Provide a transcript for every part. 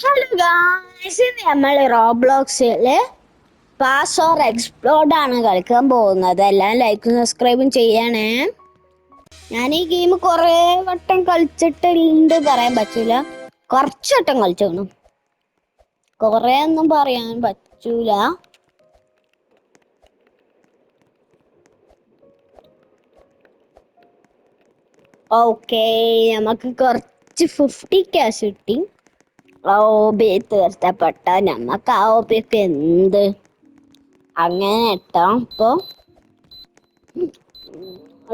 Hello guys, ഇന്ന് നമ്മൾ റോബ്ലോക്സില് pass or explored ആണ് കളിക്കാൻ പോകുന്നത്. എല്ലാം ലൈക്കും സബ്സ്ക്രൈബും ചെയ്യണേ. ഞാൻ ഈ ഗെയിം കുറെ വട്ടം കളിച്ചിട്ടുണ്ട് പറയാൻ പറ്റൂല. കുറച്ച് വട്ടം കളിച്ചു, കുറെ ഒന്നും പറയാൻ പറ്റൂല. ഓക്കെ, നമുക്ക് കുറച്ച് 50 ക്യാഷ് കിട്ടി. ഓബി തീർച്ചപ്പെട്ട നമ്മക്ക് ആ ഓബിയൊക്കെ എന്ത് അങ്ങനെ ഇട്ടോ.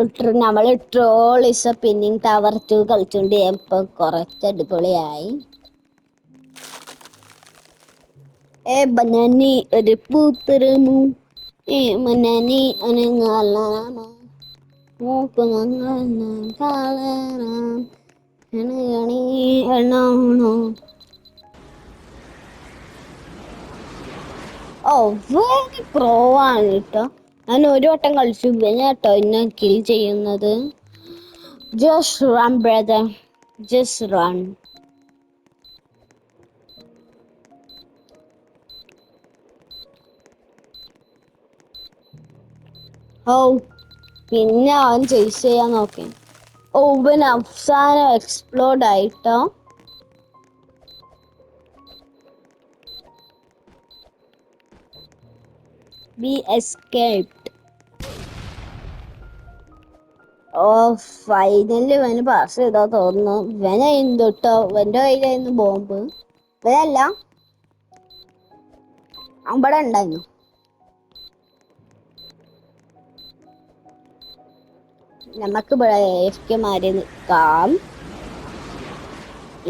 ഇപ്പൊ നമ്മള് troll is A pinning tower 2 കളിച്ചോണ്ട് ഇപ്പൊ കുറച്ച് അടിപൊളിയായി. ബനാനി ഒരു പൂത്തരമു ബനാനി അനങ്ങാലാമോ ഓ വെരി പ്രോ ആണ് കേട്ടോ. ഞാൻ ഒരു വട്ടം കളിച്ചു പിന്നെ കേട്ടോ എന്നെ കിൽ ചെയ്യുന്നത്. Just run brother, just run. ഓ പിന്നെ അവൻ ചേസ് ചെയ്യാൻ നോക്കി. ഓ ഇവൻ അവസാനം എക്സ്പ്ലോർഡ് ആയിട്ടോ. We escaped. ഓ ഫൈനലി ഇവന് പാസ് ചെയ്താ തോന്നുന്നു. ഇവനായിരുന്നു തൊട്ടോ, ഇവന്റെ കയ്യിലായിരുന്നു ബോംബ്. ഇവനല്ല, അവിടെ ഉണ്ടായിരുന്നു. നമുക്ക് ഇവിടെ AFK-മാരി നിൽക്കാം.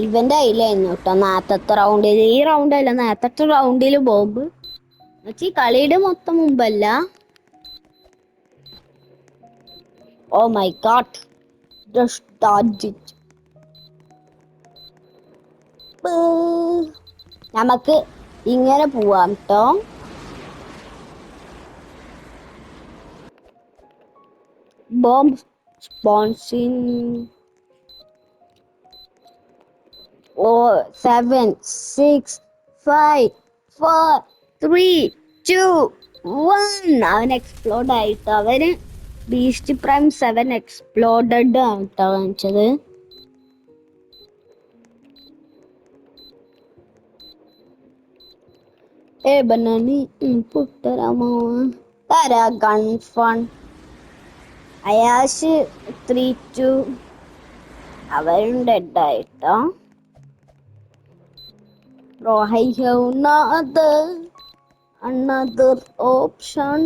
ഇവന്റെ കയ്യിലായിരുന്നു കേട്ടോ നേരത്തെ റൗണ്ടിൽ. ഈ റൗണ്ടല്ല, നേരത്തെ റൗണ്ടില് ബോംബ്. ഈ കളിയുടെ മൊത്തം മുമ്പല്ല. Oh my god, just dodge it. നമുക്ക് ഇങ്ങനെ പോവാം കേട്ടോ. ബോംബ് സ്പോൺസിങ്. ഓ 7 6 5 4 3 2 1 അവൻ എക്സ്പ്ലോർഡ് ആയിട്ട്. അവന് ബീസ്റ്റ് പ്രൈം 7 എക്സ്പ്ലോർഡഡ് ആയിട്ടാ കാണിച്ചത്. ബനാനി പുട്ടരാമോ തരാ ഗൺ ഫൺ. അയാഷ് 3 2 അവരും ഡെഡ് ആയിട്ടോ. I have another option.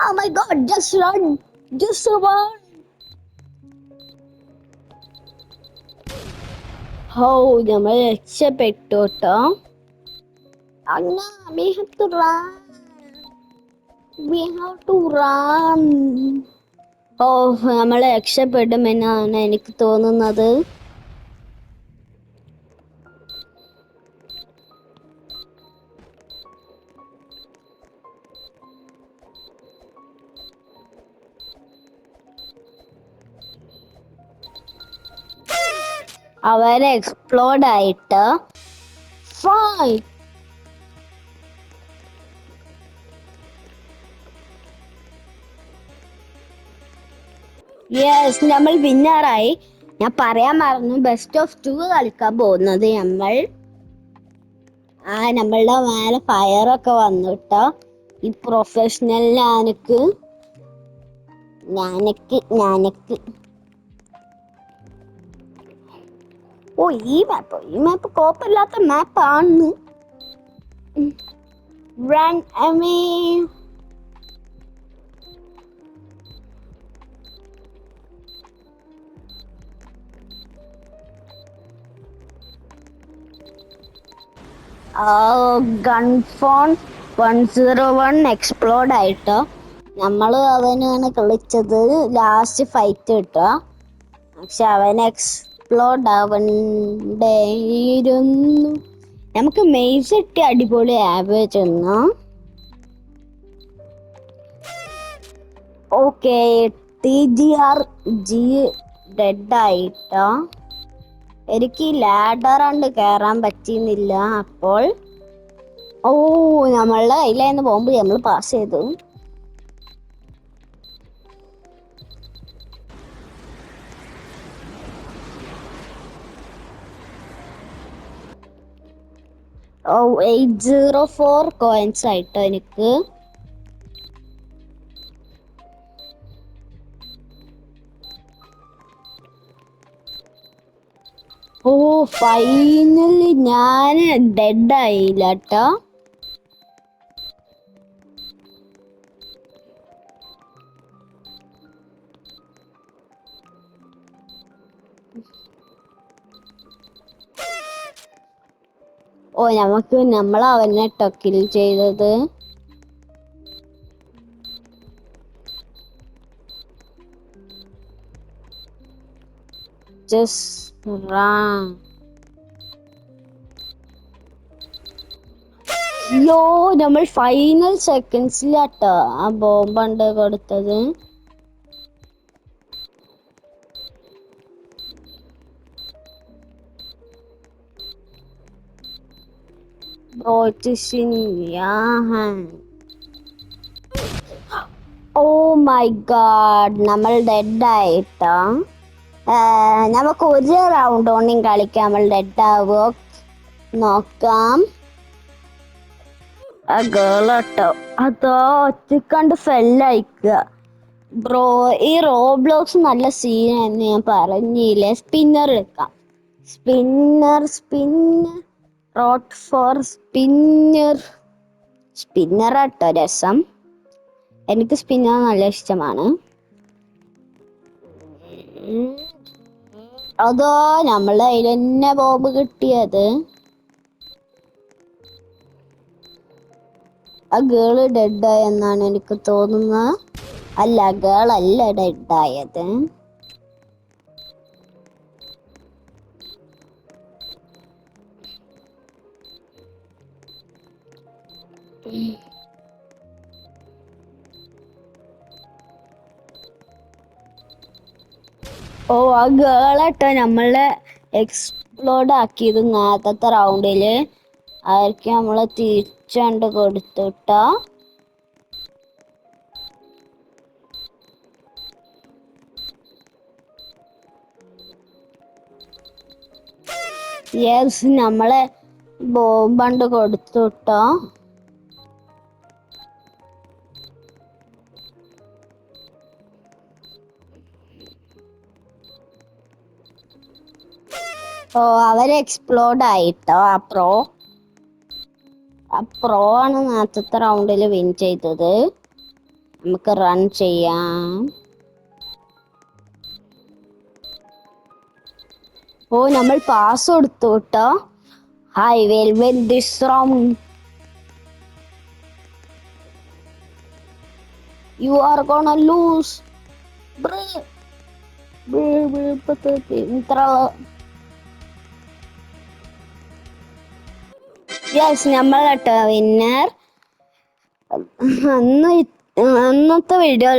Oh my god, just run, just run. നമ്മൾ രക്ഷപ്പെട്ടു കേട്ടോ. We have to run. We have to run. നമ്മൾ രക്ഷപ്പെടുമെന്നാണ് എനിക്ക് തോന്നുന്നത്. അവരെ എക്സ്പ്ലോർഡ് ആയിട്ട് ഫൈൻ. യെസ്, നമ്മൾ വിന്നറായി. ഞാൻ പറയാൻ മറന്നു, ബെസ്റ്റ് ഓഫ് 2 കളിക്കാൻ പോകുന്നത് നമ്മൾ. നമ്മളുടെ മേലെ ഫയറൊക്കെ വന്നിട്ടോ. ഈ പ്രൊഫഷണൽ ഞാനക്ക്. ഓ ഈ മാപ്പ് കോപ്പില്ലാത്ത മാപ്പാണ്. Run away. ഗൺഫോൺ 101 എക്സ്പ്ലോർഡ് ആയിട്ടോ. നമ്മള് അവനാണ് കളിച്ചത് ലാസ്റ്റ് ഫൈറ്റ് കിട്ടുക. പക്ഷെ അവൻ എക്സ്പ്ലോർഡ് ആവണ്ടായിരുന്നു. നമുക്ക് മെയ്സ് കിട്ടി, അടിപൊളി ആവറേജ് ഒന്നു. ഓക്കെ TGRG ഡെഡ് ആയിട്ടോ. എനിക്ക് ഈ ലാഡർ കണ്ട് കയറാൻ പറ്റിയിരുന്നില്ല. അപ്പോൾ ഓ, നമ്മളുടെ കയ്യിലായിരുന്നു ബോംബ്, നമ്മൾ പാസ് ചെയ്തു. ഓ, 804 കോയിൻസ് ആയിട്ടോ എനിക്ക്. ഓ, ഫൈനലി ഞാൻ ഡെഡ് ആയില്ല കേട്ടോ. ഓ, നമ്മളവനെ ടക്കിൽ ചെയ്തത്. Just run. യോ, നമ്മൾ ഫൈനൽ സെക്കൻഡ്സിലാട്ടോ ആ ബോംബ് കൊടുത്തത്. ഓ മൈ ഗാഡ്, നമ്മൾ ഡെഡ് ആയിട്ടോ. നമുക്ക് ഒരു റൗണ്ട് ഓണിയും കളിക്കാം. നമ്മൾ ഡെഡ് ആവോ നോക്കാം. ആ ഗേളട്ടോ അതോ ഒറ്റക്കണ്ട് ഫെല്ലയക്കുക. ബ്രോ, ഈ റോബ്ലോക്സ് നല്ല സീനാന്ന് ഞാൻ പറഞ്ഞില്ലേ. സ്പിന്നർ എടുക്കാം. സ്പിന്നർ റോട്ട് ഫോർ സ്പിന്നറാട്ടോ രസം. എനിക്ക് സ്പിന്നർ നല്ല ഇഷ്ടമാണ്. അതോ നമ്മളെ അതിൽ തന്നെ ബോംബ് കിട്ടിയത്. ആ ഗേള് ഡെഡായെന്നാണ് എനിക്ക് തോന്നുന്നത്. അല്ല, ഗേളല്ല ഡെഡായത്. ഓ, ആ ഗേളട്ടോ നമ്മളെ എക്സ്പ്ലോഡ് ആക്കിയത് നേരത്തെ റൗണ്ടില്. ആയിരിക്കും നമ്മളെ തിരിച്ചണ്ട് കൊടുത്തുട്ടോ. യെസ്, നമ്മളെ ബോംബണ്ട് കൊടുത്തുട്ടോ. ഓ, അവര് എക്സ്പ്ലോഡ് ആയിട്ടോ. ആ പ്രോ ആണ് നേരത്തെ റൗണ്ടിൽ വിൻ ചെയ്തത്. നമുക്ക് റൺ ചെയ്യാം. ഓ, നമ്മൾ പാസ് കൊടുത്തു കേട്ടോ. I will win this round. You are gonna lose. Yes, നമ്മളാട്ടോ വിന്നർ. അന്നത്തെ വീഡിയോ